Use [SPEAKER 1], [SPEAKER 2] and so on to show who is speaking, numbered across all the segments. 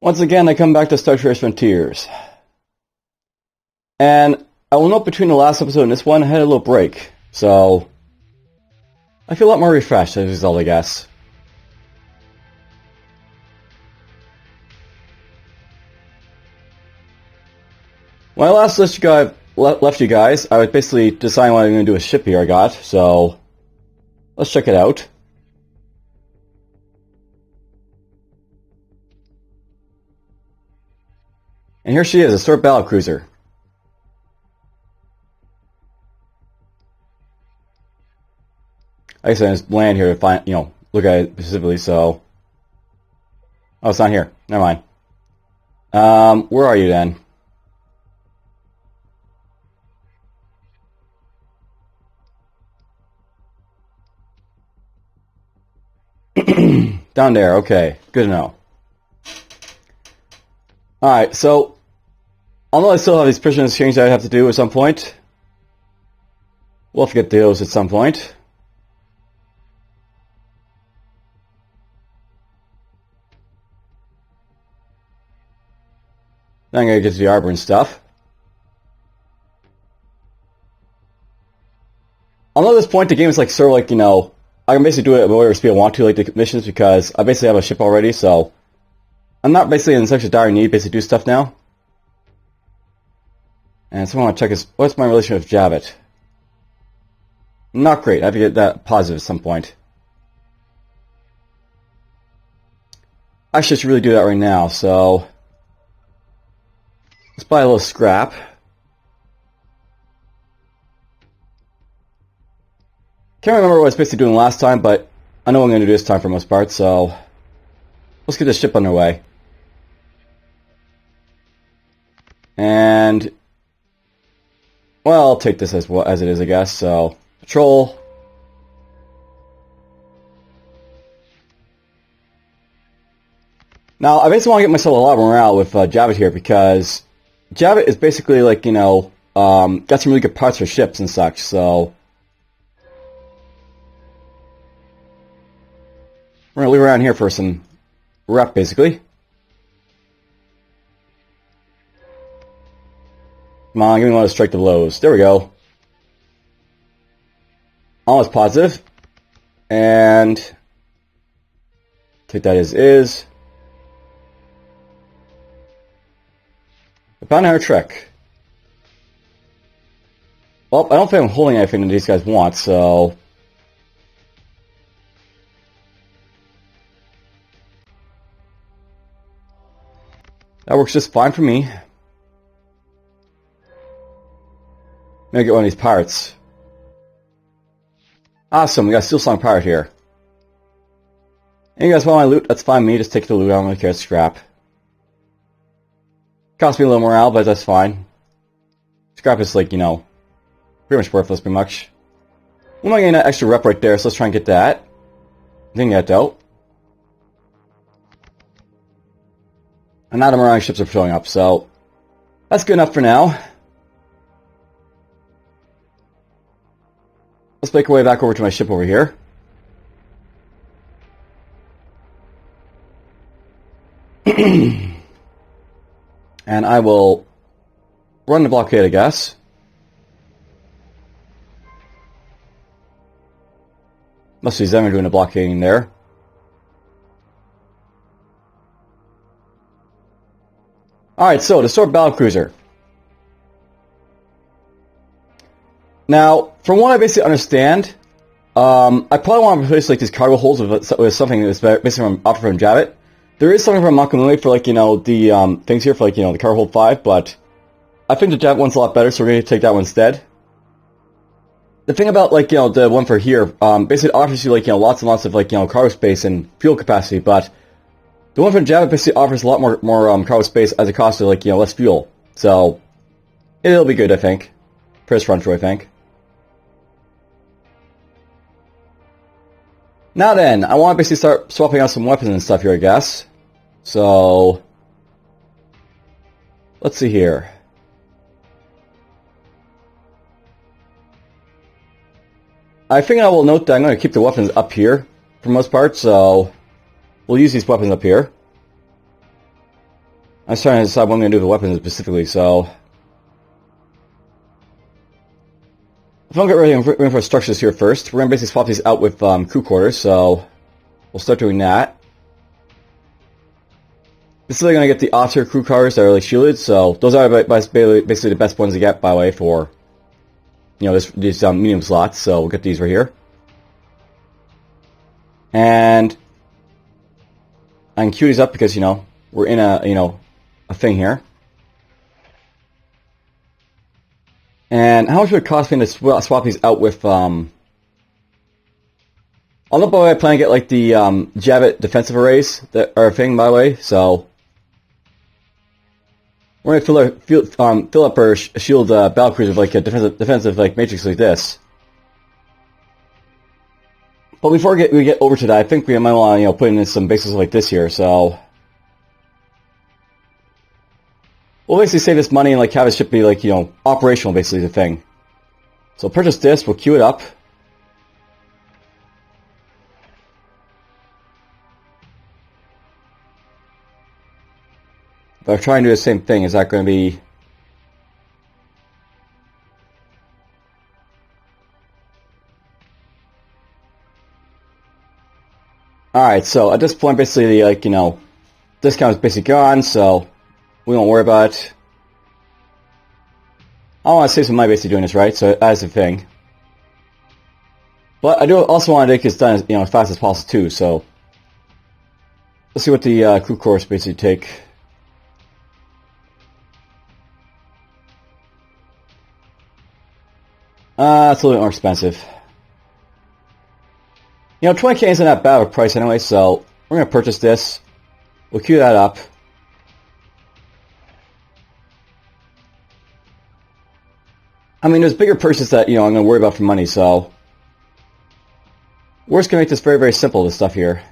[SPEAKER 1] Once again, I come back to Star Trek Frontiers. And I will note between the last episode and this one, I had a little break. So, I feel a lot more refreshed as a result, I guess. When I last left you guys, I was basically deciding what I'm going to do with a ship here I got. So, let's check it out. And here she is, a Sword Battle Cruiser. I guess I just land here to find, look at it specifically, so... Oh, it's not here. Never mind. Where are you then? Down there, okay. Good to know. Alright, so... although I still have these prison exchange that I have to do at some point. We'll have to get those at some point. Then I'm going to get to the arbor and stuff. Although at this point the game is like sort of like, I can basically do it at whatever speed I want to, like the missions, because I basically have a ship already, so I'm not basically in such a dire need to basically do stuff now. And so I want to check is what's my relationship with Javit? Not great. I have to get that positive at some point. Actually, I should really do that right now, so let's buy a little scrap. Can't remember what I was basically doing last time, but I know what I'm going to do this time for the most part, so let's get this ship underway. And, well, I'll take this as well as it is, I guess. So, patrol. Now, I basically want to get myself a lot of morale with Javit here, because Javit is basically like, got some really good parts for ships and such, so we're going to leave around here for some rep, basically. Come on, give me one of those strike the blows. There we go. Almost positive. And take that as is. I found our trick. Well, I don't think I'm holding anything that these guys want, so that works just fine for me. Maybe get one of these pirates. Awesome, we got a Steel Song pirate here. And you guys want my loot? That's fine with me, just take the loot, I don't really care, scrap. Cost me a little morale, but that's fine. Scrap is like, pretty much worthless, pretty much. I'm not getting that extra rep right there, so let's try and get that. I think that out. And now the Marine ships are showing up, so that's good enough for now. Let's make our way back over to my ship over here. And I will run the blockade, I guess. Must be Zemmer doing the blockading there. Alright, so the Sword Battle Cruiser. Now, from what I basically understand, I probably want to replace like these cargo holds with something that's basically offered from Javit. There is something from Makamui for like, the things here for like, the cargo hold 5, but I think the Javit one's a lot better, so we're going to take that one instead. The thing about like, the one for here, basically offers you like, lots and lots of like, cargo space and fuel capacity, but the one from Javit basically offers a lot more cargo space as it costs like, less fuel. So, it'll be good, I think. For this run through, I think. Now then, I want to basically start swapping out some weapons and stuff here, I guess. So, let's see here. I think I will note that I'm going to keep the weapons up here for the most part, so we'll use these weapons up here. I was trying to decide what I'm going to do with the weapons specifically, so... If I don't get ready for structures here first, we're going to basically swap these out with crew quarters, so... We'll start doing that. This is going to get the off-tier crew cars that are like shielded, so those are basically the best ones to get, by the way, for... You know, these medium slots, so we'll get these right here. And... I can queue these up because, you know, we're in a, you know, a thing here. And how much would it cost me to swap these out with, I'll know, by the way, I plan to get, like, the, Javit defensive arrays that are a thing, by the way, so... We're gonna fill up our shield, battlecruiser with, like, a defensive, like, matrix like this. But before we get over to that, I think we might want to, you know, put in some bases like this here, so... We'll basically save this money and, like, have it ship be, like, you know, operational, basically, the thing. So purchase this, we'll queue it up. If I try and do the same thing, is that going to be... Alright, so at this point, basically, like, you know, discount is basically gone, so we won't worry about it. I want to save some money basically doing this, right? So that's the thing. But I do also want to get this done, you know, as fast as possible too, so... Let's see what the crew course basically take. It's a little bit more expensive. You know, 20k isn't that bad of a price anyway, so we're going to purchase this. We'll queue that up. I mean, there's bigger purchases that, you know, I'm going to worry about for money, so... We're just going to make this very, very simple, this stuff here.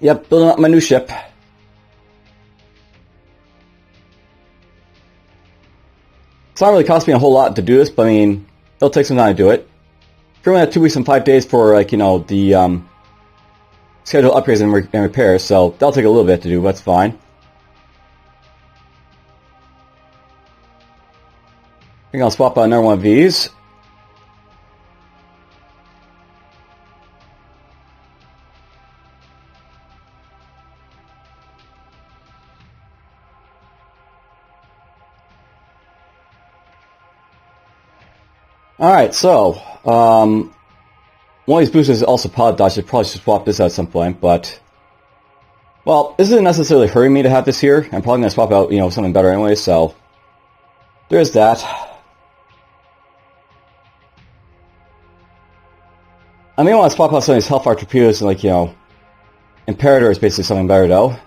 [SPEAKER 1] Yep, building up my new ship. It's not really costing me a whole lot to do this, but I mean, it'll take some time to do it. Currently I have 2 weeks and 5 days for, like, you know, the scheduled upgrades and repairs, so that'll take a little bit to do, but that's fine. I think I'll swap out another one of these. Alright, so, one of these boosters is also pilot dodge. I probably should swap this out at some point, but... Well, this isn't necessarily hurting me to have this here. I'm probably going to swap out, you know, something better anyway, so... There's that. I may want to swap out some of these Hellfire torpedoes and, like, you know... Imperator is basically something better, though.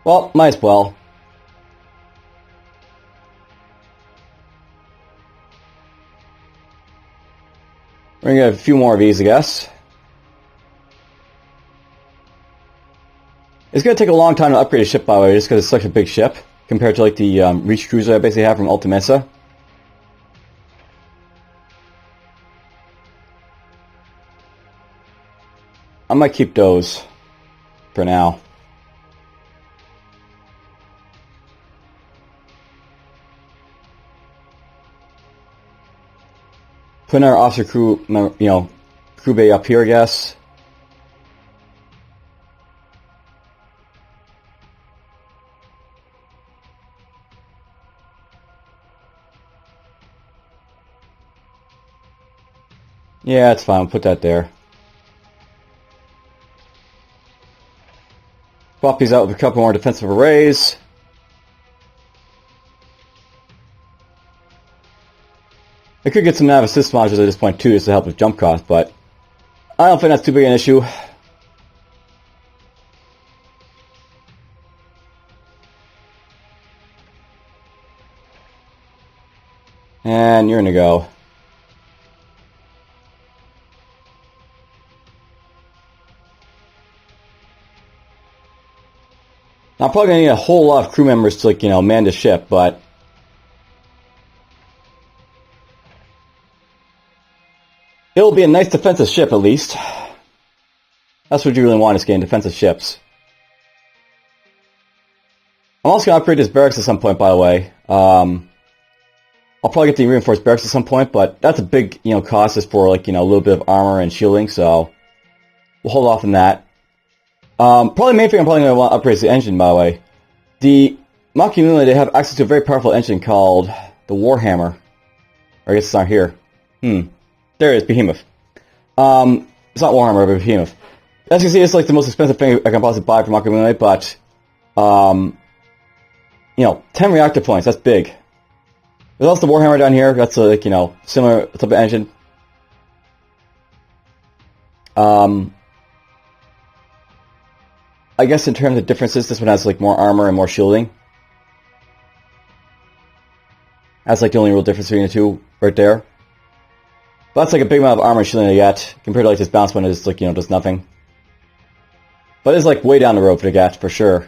[SPEAKER 1] Well, might as well. We're gonna get a few more of these, I guess. It's gonna take a long time to upgrade a ship, by the way, just because it's such a big ship, compared to, like, the Reach Cruiser I basically have from Ultimesa. I might keep those for now. Putting our officer crew, you know, crew bay up here, I guess. Yeah, it's fine. We'll put that there. Swap these out with a couple more defensive arrays. I could get some nav assist modules at this point too, just to help with jump cost, but I don't think that's too big an issue. And you're gonna go. I'm probably gonna need a whole lot of crew members to, like, you know, man the ship, but it'll be a nice defensive ship, at least. That's what you really want, is getting defensive ships. I'm also gonna upgrade this barracks at some point, by the way. I'll probably get the reinforced barracks at some point, but that's a big, you know, cost just for, like, you know, a little bit of armor and shielding, so we'll hold off on that. Probably the main thing I'm probably going to want to upgrade is the engine, by the way. The Mach-E, they have access to a very powerful engine called the Warhammer. Or I guess it's not here. There it is, Behemoth. It's not Warhammer, but Behemoth. As you can see, it's like the most expensive thing I can possibly buy for Mach-E, but, you know, 10 reactor points, that's big. There's also the Warhammer down here, that's, like, you know, similar type of engine. I guess in terms of differences, this one has, like, more armor and more shielding. That's, like, the only real difference between the two right there. But that's, like, a big amount of armor and shielding to get, compared to, like, this bounce one is, like, you know, does nothing. But it's, like, way down the road to get, for sure.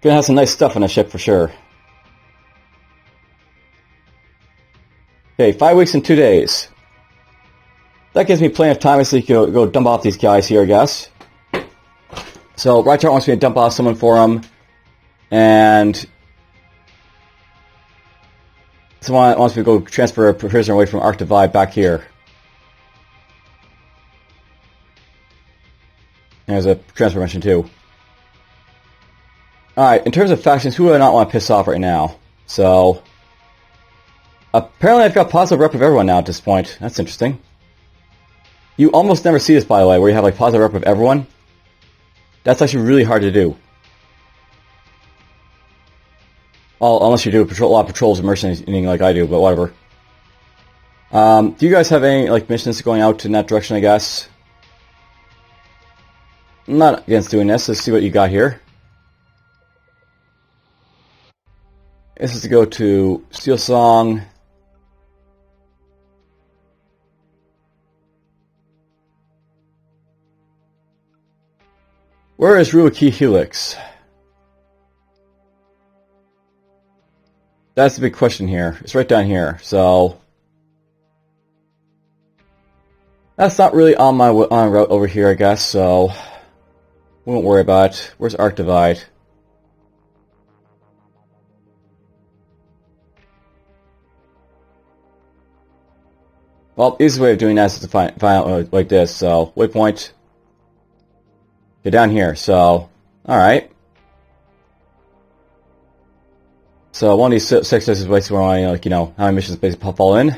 [SPEAKER 1] Gonna have some nice stuff on the ship, for sure. Okay, 5 weeks and 2 days. That gives me plenty of time to go dump off these guys here, I guess. So, Rychart wants me to dump off someone for him, and someone wants me to go transfer a prisoner away from Arc Divide back here. There's a transfer mission too. Alright, in terms of factions, who do I not want to piss off right now? So, apparently I've got positive rep of everyone now at this point. That's interesting. You almost never see this, by the way, where you have, like, positive rep of everyone. That's actually really hard to do. Well, unless you do a lot of patrols and mercenaries like I do, but whatever. Do you guys have any, like, missions going out in that direction, I guess? I'm not against doing this. Let's see what you got here. This is to go to Steel Song. Where is Ruaki Helix? That's the big question here. It's right down here, so that's not really on my route over here, I guess, so we won't worry about it. Where's Arc Divide? Well, the easiest way of doing that is to find out like this, so waypoint. Get down here, so, alright. So one of these sectors is basically where I, like, you know, how many missions basically fall in.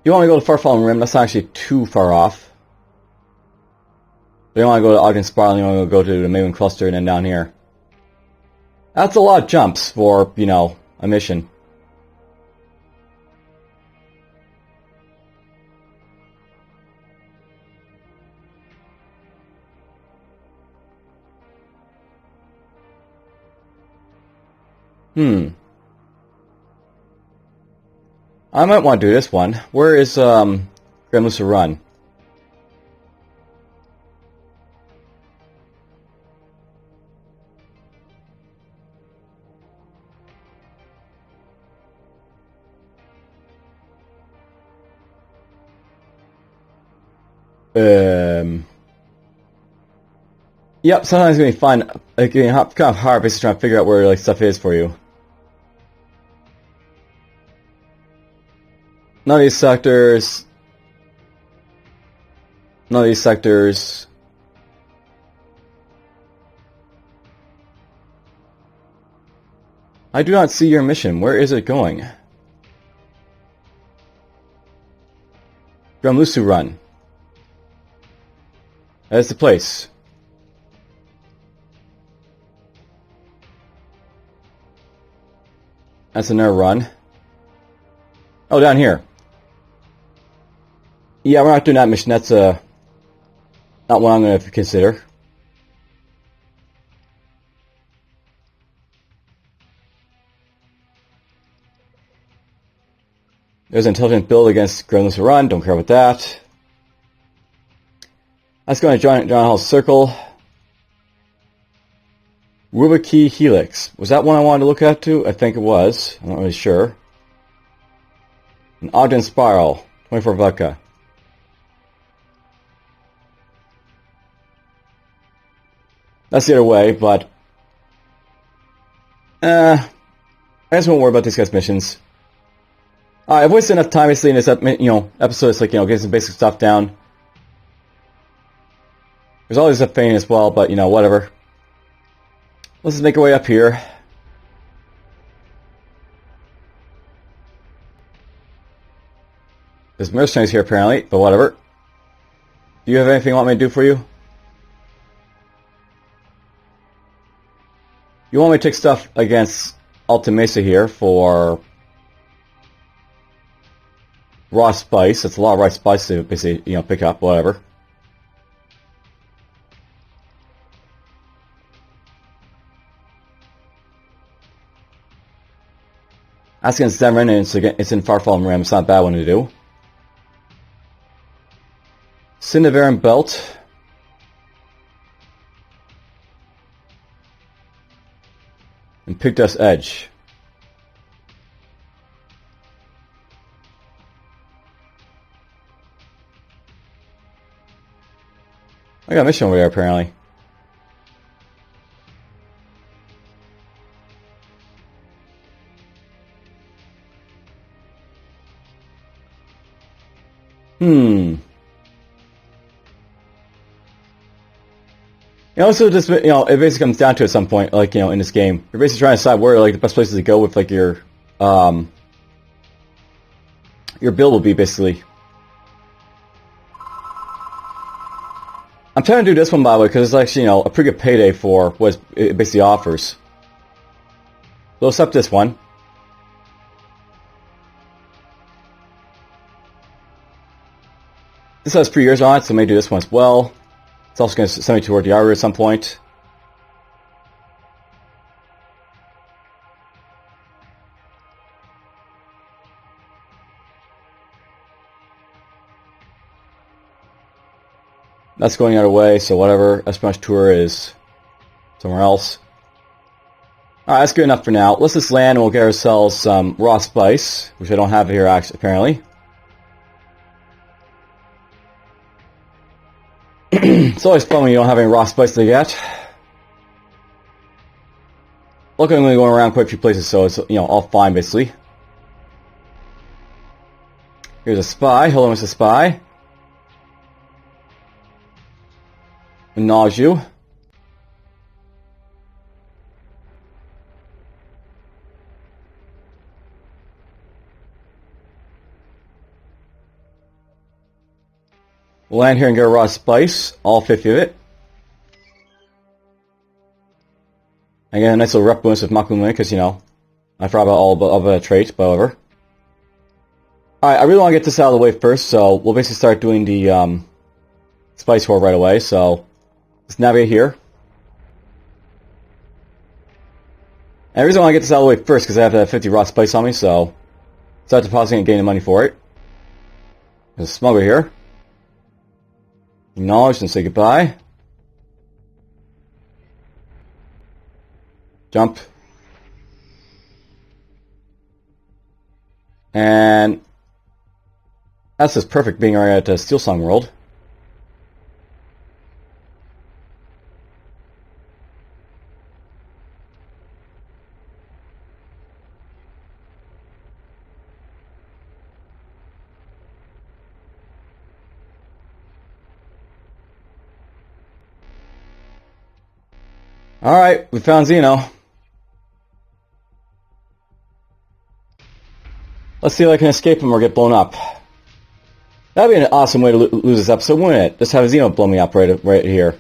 [SPEAKER 1] You want to go to Far-Fallen Rim, that's not actually too far off. You don't want to go to Ogden Spiral, you want to go to the Maywind Cluster and then down here. That's a lot of jumps for, you know, a mission. I might want to do this one. Where is Grandlusa Run? Yep, sometimes it's gonna be fun. Like, kind of hard basically trying to figure out where, like, stuff is for you. None of these sectors. None of these sectors. I do not see your mission. Where is it going? Grandlusa Run. That's the place. That's another run. Oh, down here. Yeah, we're not doing that mission. That's not one I'm going to consider. There's an intelligent build against Gremlins Run. Don't care about that. Let's go to John Hall's Circle. Rubiki Helix. Was that one I wanted to look at too? I think it was. I'm not really sure. An Ogden Spiral. 24 vodka. That's the other way, but... I just won't worry about these guys' missions. I've wasted enough time basically in this episode. It's like, getting some basic stuff down. There's always a thing as well, but whatever. Let's just make our way up here. There's mercenaries here apparently, but whatever. Do you have anything you want me to do for you? You want me to take stuff against Alta Mesa here for raw spice. It's a lot of raw spice to basically, pick up, whatever. That's against Zemrin, and it's in Farfall Rim. It's not a bad one to do. Cinnaveran Belt. And Pigdust Edge. I got a mission over there apparently. So just, it basically comes down to at some point, like, in this game, you're basically trying to decide where, like, the best places to go with, like, your build will be, basically. I'm trying to do this one, by the way, because it's actually, a pretty good payday for what it basically offers. So let's up this one. This has 3 years on it, so maybe do this one as well. It's also going to send me toward the Arbor at some point. That's going out of way, so whatever. Espionage Tour is somewhere else. Alright, that's good enough for now. Let's just land and we'll get ourselves some raw spice, which I don't have here actually, apparently. It's always fun when you don't have any raw spice to get. Look, I'm going around quite a few places, so it's, all fine, basically. Here's a spy. Hello, Mr. Spy. Acknowledge you. We'll land here and get a raw spice, all 50 of it. I get a nice little rep bonus with Makumune, because, I forgot about all of the traits, but whatever. Alright, I really want to get this out of the way first, so we'll basically start doing the spice horde right away, so let's navigate here. And the reason I want to get this out of the way first, because I have to have 50 raw spice on me, so start depositing and gaining money for it. There's a smuggler here. Acknowledge and say goodbye. Jump. And that's just perfect being right at Steel Song World. Alright, we found Xeno. Let's see if I can escape him or get blown up. That'd be an awesome way to lose this episode, wouldn't it? Just have Xeno blow me up right here.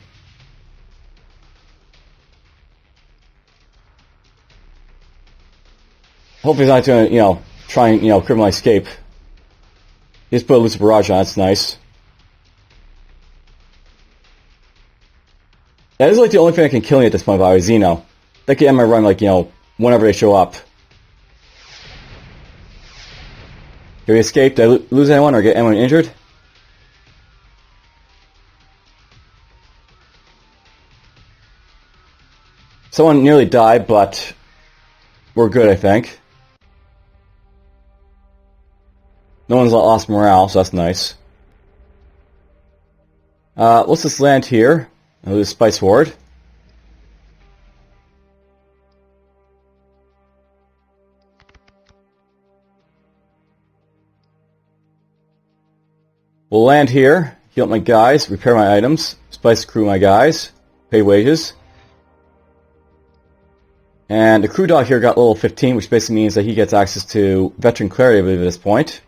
[SPEAKER 1] Hopefully he's not going to, try and, cripple my escape. He just put a Lucid Barrage on, that's nice. That is like the only thing that can kill me at this point, by Xeno. That can end my run, like, whenever they show up. Did we escape? Did I lose anyone or get anyone injured? Someone nearly died, but we're good, I think. No one's lost morale, so that's nice. Let's just land here. And do the Spice Horde. We'll land here, heal up my guys, repair my items, spice crew my guys, pay wages. And the crew dog here got level 15, which basically means that he gets access to veteran clarity, I believe, at this point.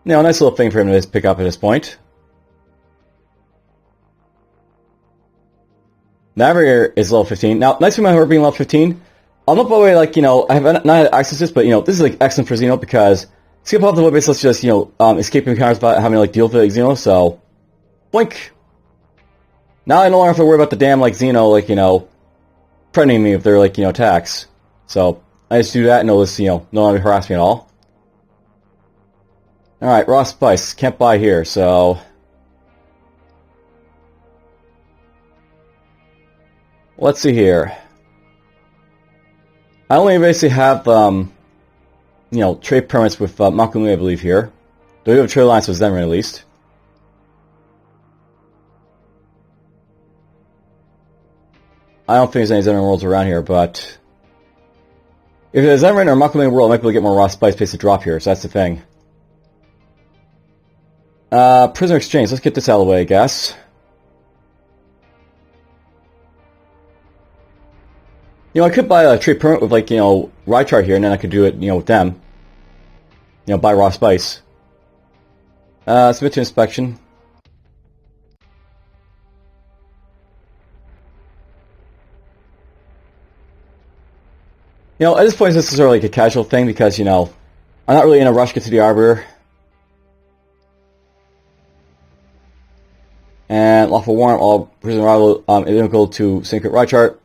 [SPEAKER 1] Now, a nice little thing for him to just pick up at this point. Navigator is level 15. Now, nice thing about her being level 15, I'll note by the way, like, you know, I have not had access to this, but, you know, this is, like, excellent for Xeno because skip off the web base, let's just, you know, escape encounters without having to, like, deal with it, Xeno, so, boink! Now I no longer have to worry about the damn, like, Xeno, like, you know, threatening me if they're, like, you know, attacks. So, I just do that and it'll just, you know, no longer harass me at all. Alright, raw spice, can't buy here, so... Let's see here. I only basically have, you know, trade permits with Makumui, I believe, here. Do we have a trade alliance with Zenrin, at least? I don't think there's any Zenrin worlds around here, but... if there's Zenrin or Makumui world, I might be able to get more raw spice space to drop here, so that's the thing. Prisoner exchange, let's get this out of the way, I guess. You know, I could buy a trade permit with, like, you know, Rychart here, and then I could do it, you know, with them. You know, buy raw spice. Submit to inspection. You know, at this point, this is sort of like a casual thing because, you know, I'm not really in a rush to get to the Arbiter. And lawful warrant, all prisoner arrival identical to Syndicate Rychart.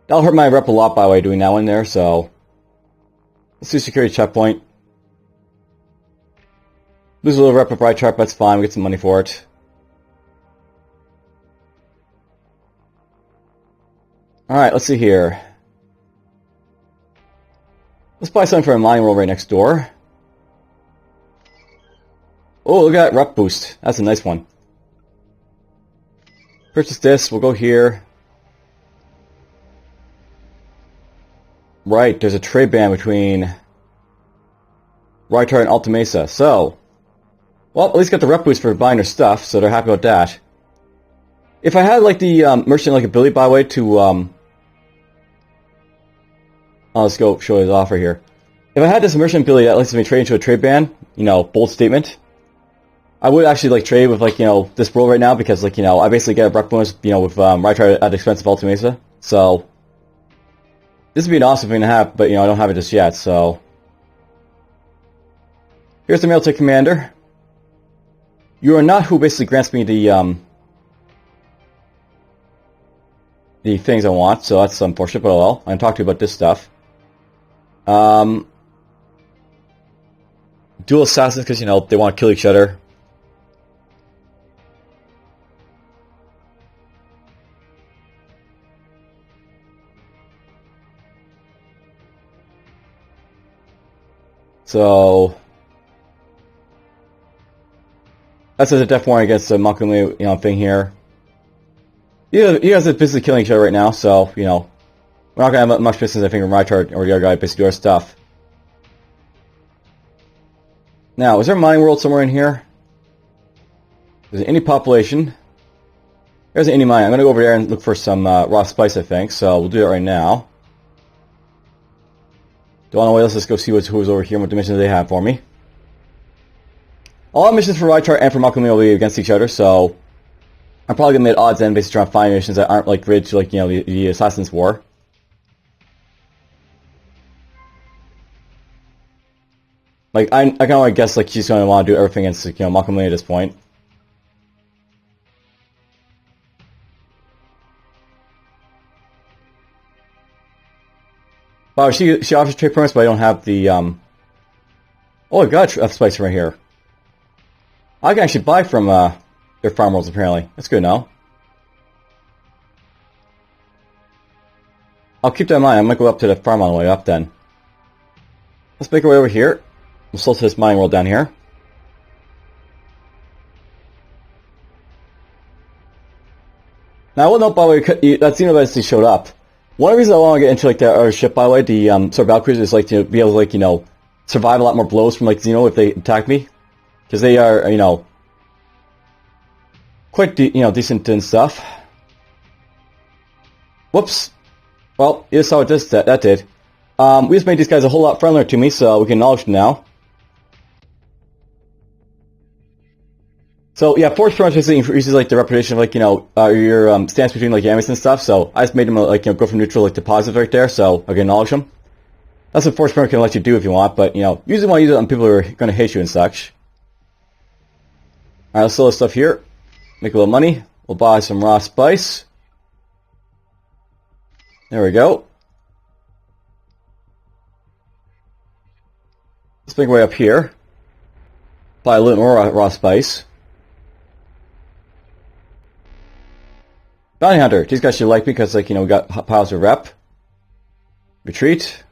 [SPEAKER 1] That'll hurt my rep a lot, by the way, doing that one there, so... let's do security checkpoint. Lose a little rep of Rychart, that's fine, we get some money for it. Alright, let's see here. Let's buy something for a mining roll right next door. Oh, look at that rep boost. That's a nice one. Purchase this, we'll go here. Right, there's a trade ban between Rychart and Alta Mesa. So, well, at least got the rep boost for buying their stuff, so they're happy about that. If I had, like, the merchant, like, ability, by the way, to, oh, let's go show his offer here. If I had this merchant ability that lets me trade into a trade ban, you know, bold statement, I would actually, like, trade with, like, you know, this world right now, because, like, you know, I basically get a rep bonus, you know, with Rychart at the expense of Alta Mesa. So, this would be an awesome thing to have, but, you know, I don't have it just yet, so... here's the mail to Commander. You are not who basically grants me the things I want, so that's unfortunate, but well, I can talk to you about this stuff. Dual assassins, because, you know, they want to kill each other. So... that's a death warrant against the Makumui, you know, thing here. You guys are basically killing each other right now, so, you know, we're not going to have much business, I think, in Rychart or the other guy basically do our stuff. Now, is there a mining world somewhere in here? Is there any population? There's an any mine. I'm going to go over there and look for some raw spice, I think, so we'll do that right now. Don't want to wait, let's just go see who's over here and what dimensions they have for me. All our missions for Rychart and for Makumui will be against each other, so I'm probably going to make odds end based on finding missions that aren't, like, related to, like, you know, the Assassin's War. Like, I can only guess, like, she's going to want to do everything against, you know, Makumui at this point. Wow, she offers trade permits, but I don't have the, Oh, I got a spice right here. I can actually buy from, their farm worlds, apparently. That's good now. I'll keep that in mind. I might go up to the farm on the way up, then. Let's make our way over here. We'll slow to this mining world down here. Now, I will note, by the way, that Xenobites showed up. One of the reasons I want to get into, like, the other ship, by the way, the, sort of Valkyries, is, like, to be able to, like, you know, survive a lot more blows from, like, Xeno if they attack me. Because they are, you know, quite, decent and stuff. Whoops. Well, you saw what that did. We just made these guys a whole lot friendlier to me, so we can acknowledge them now. So, yeah, force pretty much basically increases, like, the reputation of, like, you know, your, stance between, like, enemies and stuff, so I just made them, like, you know, go from neutral, like, to positive right there, so I can acknowledge them. That's what force permit can let you do if you want, but, you know, usually want to use it on people who are going to hate you and such. Alright, let's sell this stuff here. Make a little money. We'll buy some raw spice. There we go. Let's make our way up here. Buy a little more raw spice. Bounty Hunter. These guys should like me because, like, you know, we got piles of rep. Retreat.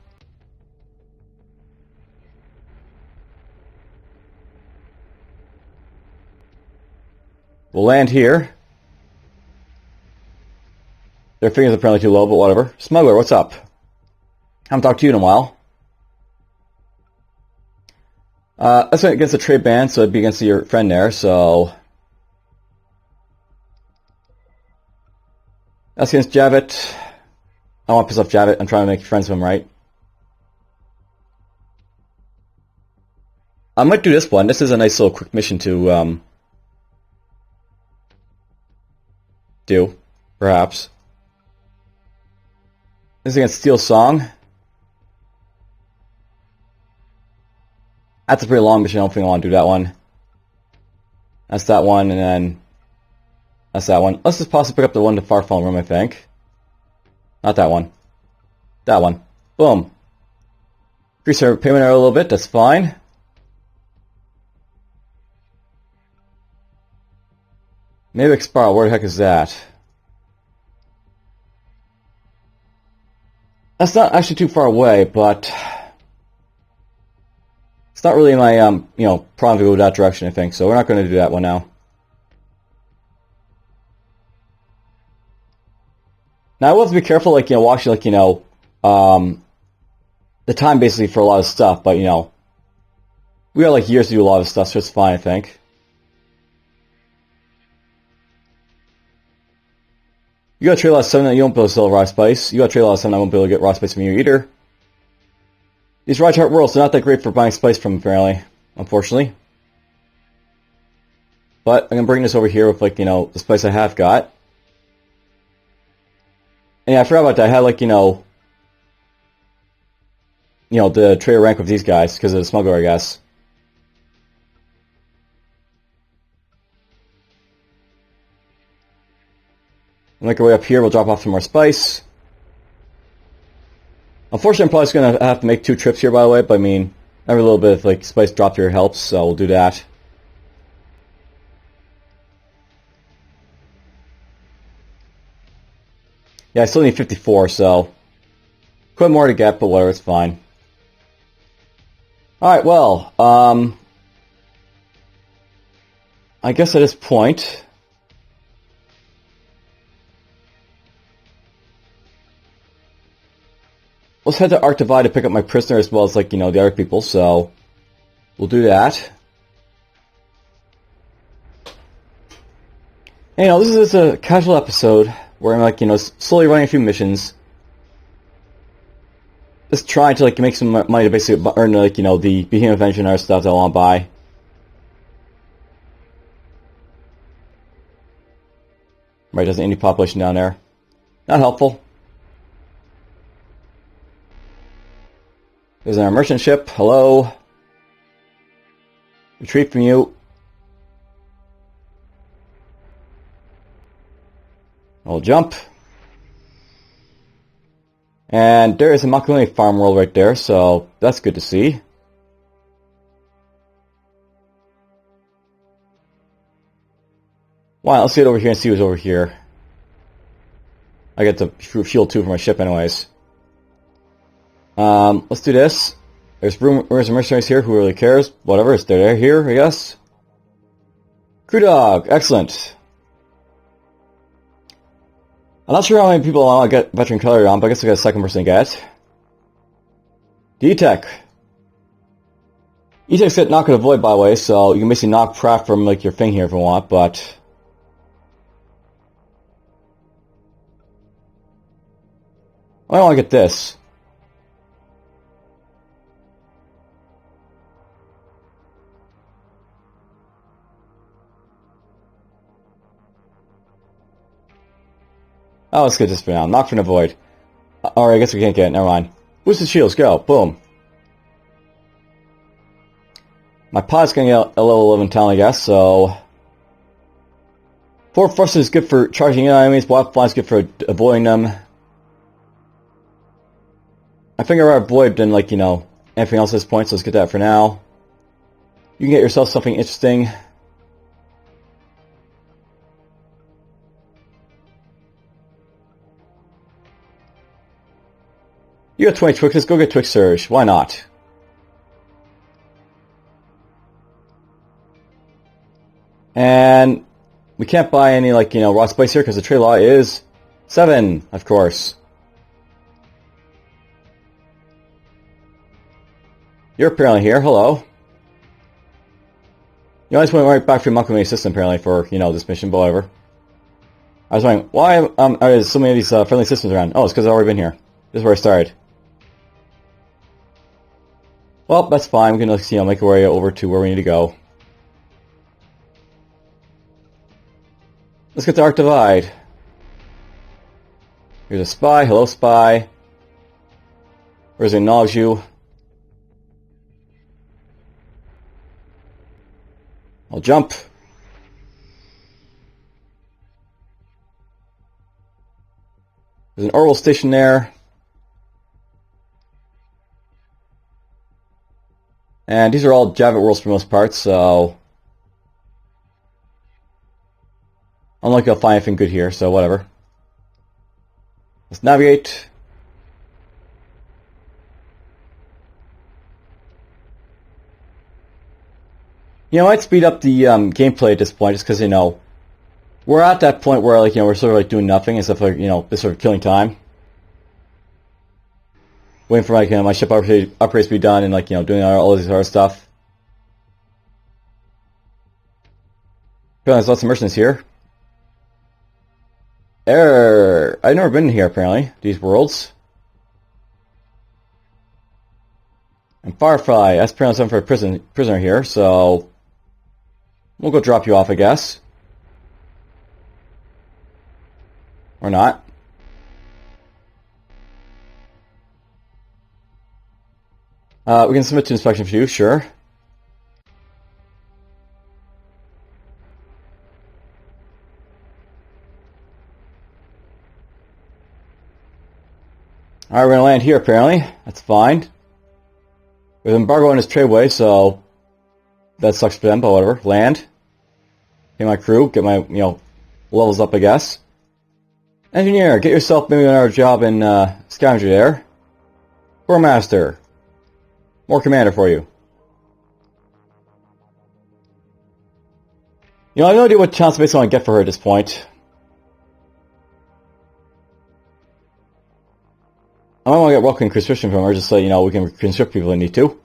[SPEAKER 1] We'll land here. Their fingers are apparently too low, but whatever. Smuggler, what's up? I haven't talked to you in a while. That's against a trade ban, so it'd be against your friend there, so... That's against Javit. I don't want to piss off Javit. I'm trying to make friends with him, right? I might do this one. This is a nice little quick mission to, do, perhaps. This is against Steel Song. That's a pretty long mission. I don't think I want to do that one. That's that one, and then... That's that one. Let's just possibly pick up the one to Farfall Room, I think. Not that one. That one. Boom. Increase our payment error a little bit, that's fine. Maybe Expire, where the heck is that? That's not actually too far away, but... It's not really my, problem to go that direction, I think, so we're not going to do that one now. Now, I will have to be careful, like, you know, watching, like, you know, the time, basically, for a lot of stuff, but, you know, we got, like, years to do a lot of stuff, so it's fine, I think. You got a trade lot 7 that you won't be able to sell raw spice. You got a trade lot 7 I won't be able to get raw spice from you either. These Ride Chart worlds are not that great for buying spice from, apparently, unfortunately. But I'm going to bring this over here with, like, you know, the spice I have got. And yeah, I forgot about that. I had, like, you know, the trader rank with these guys because of the smuggler, I guess. Make our way up here, we'll drop off some more spice. Unfortunately, I'm probably just going to have to make 2 trips here, by the way, but I mean, every little bit of, like, spice dropped here helps, so we'll do that. Yeah, I still need 54, so... Quite more to get, but whatever, it's fine. Alright, well, I guess at this point... Let's head to Arc Divide to pick up my prisoner as well as, like, you know, the other people, so... We'll do that. And, you know, this is a casual episode where I'm, like, you know, slowly running a few missions. Just trying to, like, make some money to basically earn, like, you know, the Behemoth Engine and other stuff that I want to buy. Right, doesn't any population down there. Not helpful. There's our merchant ship. Hello. Retreat from you. I'll jump. And there is a Makaluni farm world right there, so that's good to see. Wow, let's get over here and see who's over here. I get the fuel too for my ship anyways. Let's do this. There's rumors of mercenaries here, who really cares? Whatever, they're here, I guess. Crew dog, excellent. I'm not sure how many people I want to get veteran color on, but I guess I got a second person to get. D-Tech. E-Tech's not going to avoid, by the way, so you can basically knock Pratt from like your thing here if you want, but I want to get this. Oh, let's get this for now. Knock from the void. Alright, I guess we can't get it. Never mind. Boosted shields, go. Boom. My pod's gonna get a level 11 talent, I guess, so... Forward thrust is good for charging enemies. Wild fly is good for avoiding them. I think I'd rather avoid than, like, you know, anything else at this point, so let's get that for now. You can get yourself something interesting. You got 20 Twixes, go get Twix Surge. Why not? And we can't buy any, like, you know, raw spice here because the trade law is 7, of course. You're apparently here. Hello. You always went right back to your Makamune system, apparently, for, you know, this mission, but whatever. I was wondering, why are there so many of these friendly systems around? Oh, it's because I've already been here. This is where I started. Well, that's fine. We can, you know, make our way over to where we need to go. Let's get to Arc Divide. Here's a spy. Hello, spy. Where's he acknowledge you? I'll jump. There's an orbital station there. And these are all Javit worlds for the most part, so... Unlikely I'll find anything good here, so whatever. Let's navigate. You know, I'd speed up the gameplay at this point, just because, you know, we're at that point where, like, you know, we're sort of, like, doing nothing, and stuff like, you know, just sort of killing time. Waiting for, like, you know, my ship upgrades to be done, and, like, you know, doing all this other stuff. There's lots of mercenaries here. I've never been here, apparently, these worlds. And Firefly, that's apparently something for a prisoner here, so... We'll go drop you off, I guess. Or not. We can submit to inspection for you, sure. Alright, we're gonna land here, apparently. That's fine. There's an embargo on his tradeway, so... That sucks for them, but whatever. Land. Get my crew, get my, you know, levels up, I guess. Engineer, get yourself maybe another job in, Scavenger there. Core Master. More commander for you. You know, I have no idea what chance base I want to get for her at this point. I don't want to get welcome conscription from her, just so, you know, we can conscript people if we need to.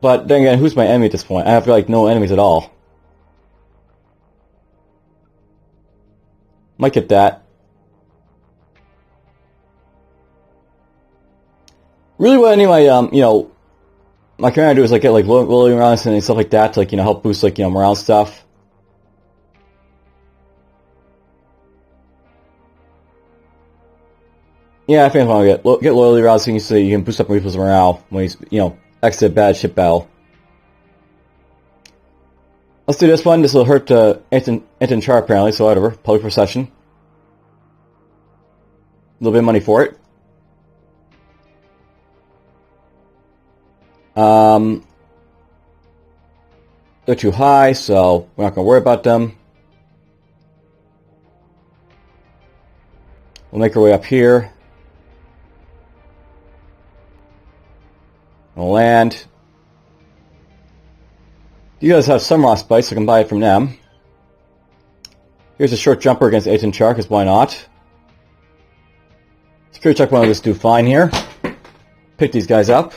[SPEAKER 1] But then again, who's my enemy at this point? I have, like, no enemies at all. Might get that. Really what anyway, you know, my commander do is, like, get, like, loyalty rounds and stuff like that to, like, you know, help boost, like, you know, morale stuff. Yeah, I think I want to get loyalty rounds so you can boost up people's morale when he's, you know, exit a bad ship battle. Let's do this one. This will hurt Anton Char apparently, so whatever. Public procession. little bit of money for it. They're too high, so we're not going to worry about them. We'll make our way up here. We'll land. You guys have some raw spice, so I can buy it from them. Here's a short jumper against 8-10 char, because why not? Security check one of us do fine here. Pick these guys up.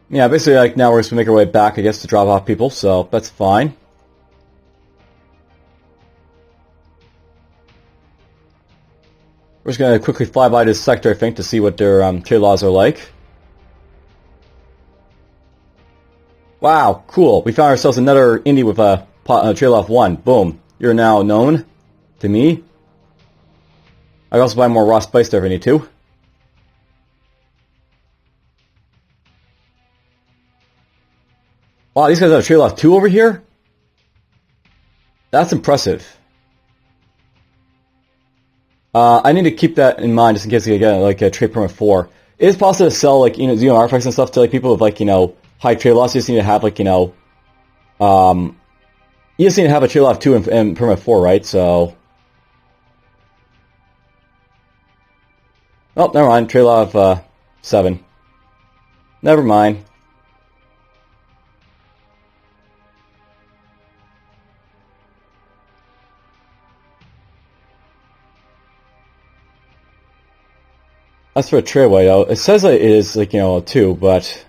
[SPEAKER 1] Yeah, basically, like, now we're just going to make our way back, I guess, to drop off people, so that's fine. We're just going to quickly fly by this sector, I think, to see what their trade laws are like. Wow, cool. We found ourselves another indie with a trade law of 1. Boom. You're now known to me. I can also buy more raw spice there if I need to. Wow, these guys have a trade law of 2 over here? That's impressive. I need to keep that in mind just in case I get like a trade permit 4. It is possible to sell like, you know, Xeno artifacts and stuff to like people with like, you know, high trade loss. You just need to have like, you know, you just need to have a trade law of 2 and permit 4, right? So, oh, never mind. Trade law of 7. Never mind. As for a trailway, though, it says that it is, like, you know, 2, but...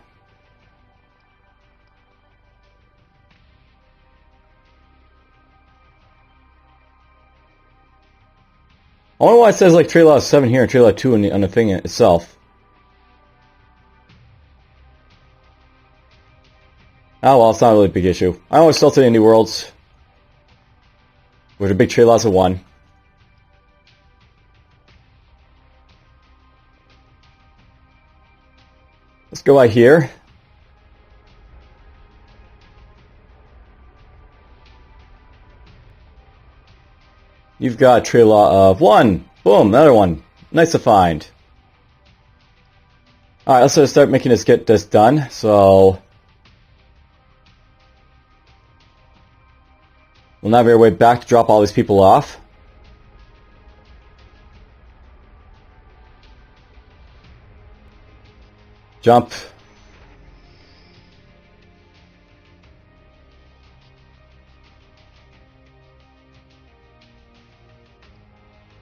[SPEAKER 1] I wonder why it says, like, trade law 7 here and trade law 2 on the thing itself. Oh, well, it's not really a big issue. I always sell to the Indie Worlds with a big trade laws of 1. Let's go right here. You've got a trade law of 1. Boom, another one. Nice to find. Alright, let's start making this, get this done. So, we'll navigate our way back to drop all these people off. Jump.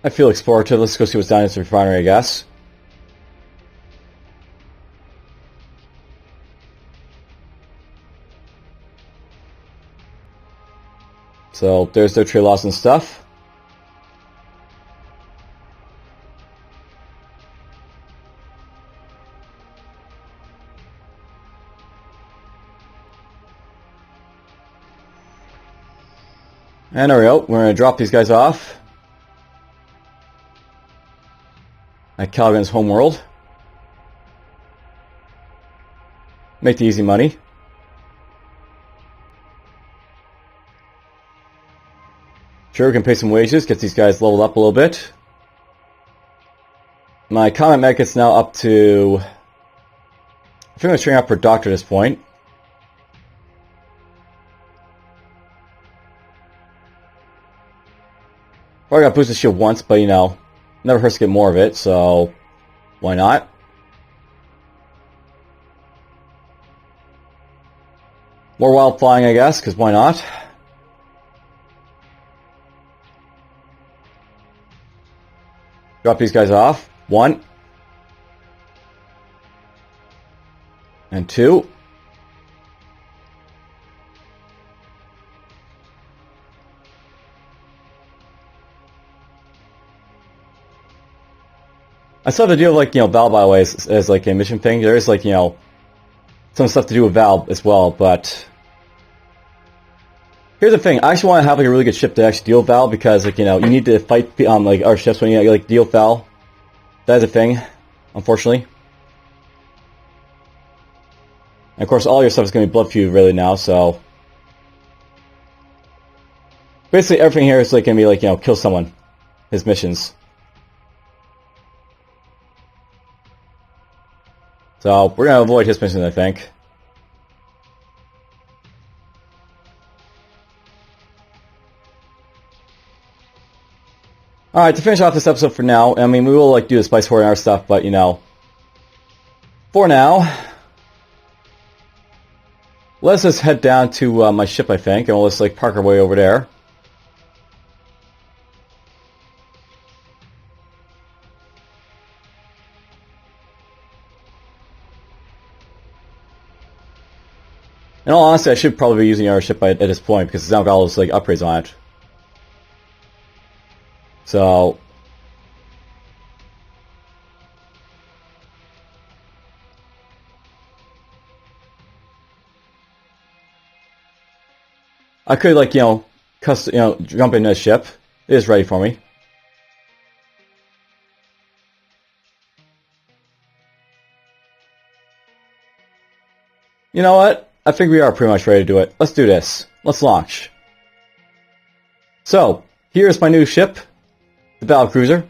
[SPEAKER 1] I feel explorative. Let's go see what's down in this refinery, I guess. So there's their trade loss and stuff. And there we go. We're going to drop these guys off at Caliban's homeworld. Make the easy money. Sure, we can pay some wages, get these guys leveled up a little bit. My combat mech is now up to... I think I'm going to train up for doctor at this point. Probably got boosted shield once, but you know, never hurts to get more of it, so why not? More wild flying, I guess, because why not? Drop these guys off. 1. And 2. I still have to deal with, like, you know, Val, by the way, as like a mission thing. There is, like, you know, some stuff to do with Val as well, but... Here's the thing, I actually want to have, like, a really good ship to actually deal with Val, because, like, you know, you need to fight, like, our ships when you, like, deal with Val. That is a thing, unfortunately. And of course, all your stuff is going to be blood feud really now, so... Basically, everything here is like going to be like, you know, kill someone. His missions. So, we're going to avoid his missions, I think. Alright, to finish off this episode for now, I mean, we will, like, do the Spice Horde and our stuff, but, you know... For now... Let's just head down to my ship, I think, and we'll just, like, park our way over there. In all honesty, I should probably be using our ship at this point, because it's now got all those, like, upgrades on it. So... I could, like, you know, jump into a ship. It is ready for me. You know what? I think we are pretty much ready to do it. Let's do this. Let's launch. So, here's my new ship, the Battle Cruiser.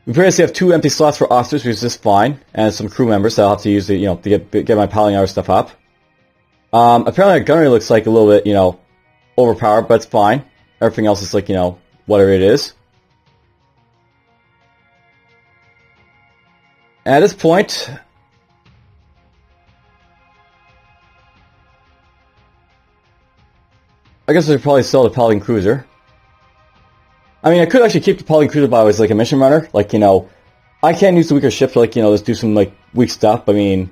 [SPEAKER 1] We previously have 2 empty slots for officers, which is just fine, and some crew members that I'll have to use to, you know, to get my piloting hour stuff up. Apparently our gunnery looks like a little bit, you know, overpowered, but it's fine. Everything else is like, you know, whatever it is. And at this point, I guess I should probably sell the piloting cruiser. I mean, I could actually keep the piloting cruiser, but I was like a mission runner. Like, you know, I can use the weaker ship to, like, you know, just do some, like, weak stuff. I mean,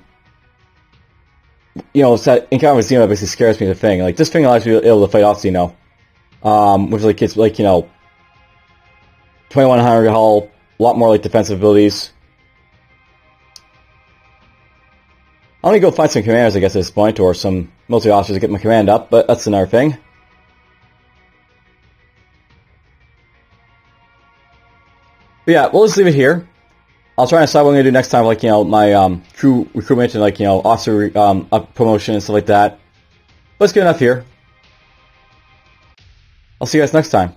[SPEAKER 1] you know, it's that encounter with Xeno that basically scares me, the thing. Like, this thing allows you to be able to fight off Xeno. Which, like, it's, like, you know, 2100 hull, a lot more, like, defensive abilities. I'm gonna go find some commanders, I guess, at this point, or some military officers to get my command up, but that's another thing. But yeah, we'll just leave it here. I'll try and decide what I'm going to do next time, like, you know, my crew recruitment and, like, you know, officer promotion and stuff like that. But it's good enough here. I'll see you guys next time.